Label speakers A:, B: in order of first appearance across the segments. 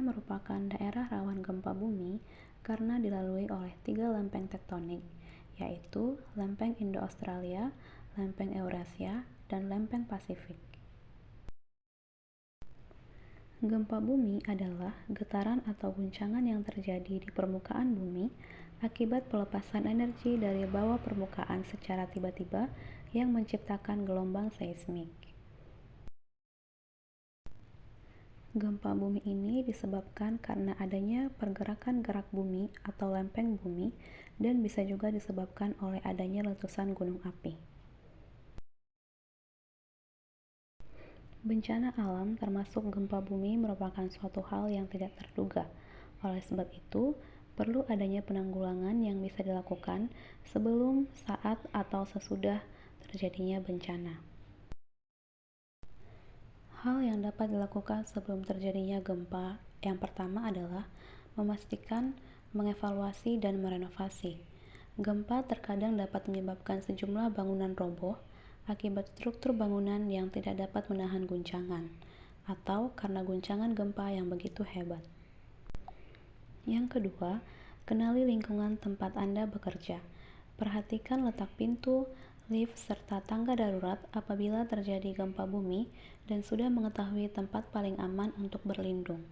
A: merupakan daerah rawan gempa bumi karena dilalui oleh 3 lempeng tektonik, yaitu Lempeng Indo-Australia, Lempeng Eurasia, dan Lempeng Pasifik. Gempa bumi adalah getaran atau guncangan yang terjadi di permukaan bumi akibat pelepasan energi dari bawah permukaan secara tiba-tiba yang menciptakan gelombang seismik. Gempa bumi ini disebabkan karena adanya pergerakan gerak bumi atau lempeng bumi dan bisa juga disebabkan oleh adanya letusan gunung api. Bencana alam termasuk gempa bumi merupakan suatu hal yang tidak terduga. Oleh sebab itu, perlu adanya penanggulangan yang bisa dilakukan sebelum, saat, atau sesudah terjadinya bencana. Hal yang dapat dilakukan sebelum terjadinya gempa yang pertama adalah memastikan, mengevaluasi, dan merenovasi. Gempa terkadang dapat menyebabkan sejumlah bangunan roboh akibat struktur bangunan yang tidak dapat menahan guncangan, atau karena guncangan gempa yang begitu hebat. Yang kedua, kenali lingkungan tempat Anda bekerja. Perhatikan letak pintu, lift, serta tangga darurat apabila terjadi gempa bumi dan sudah mengetahui tempat paling aman untuk berlindung.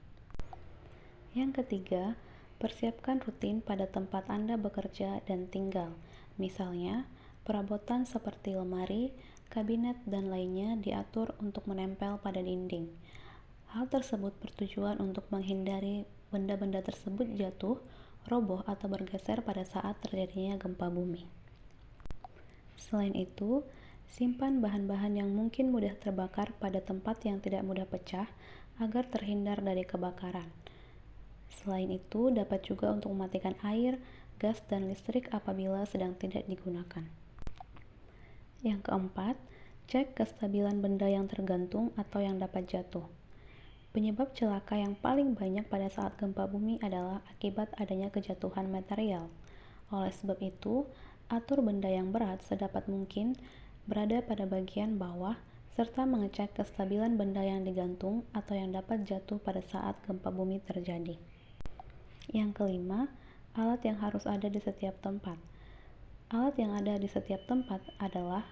A: Yang ketiga, persiapkan rutin pada tempat Anda bekerja dan tinggal. Misalnya, perabotan seperti lemari, kabinet, dan lainnya diatur untuk menempel pada dinding. Hal tersebut bertujuan untuk menghindari benda-benda tersebut jatuh, roboh, atau bergeser pada saat terjadinya gempa bumi. Selain itu, simpan bahan-bahan yang mungkin mudah terbakar pada tempat yang tidak mudah pecah agar terhindar dari kebakaran. Selain itu, dapat juga untuk mematikan air, gas, dan listrik apabila sedang tidak digunakan. Yang keempat, cek kestabilan benda yang tergantung atau yang dapat jatuh. Penyebab celaka yang paling banyak pada saat gempa bumi adalah akibat adanya kejatuhan material. Oleh sebab itu, atur benda yang berat sedapat mungkin berada pada bagian bawah, serta mengecek kestabilan benda yang digantung atau yang dapat jatuh pada saat gempa bumi terjadi. Yang kelima, alat yang harus ada di setiap tempat. Alat yang ada di setiap tempat adalah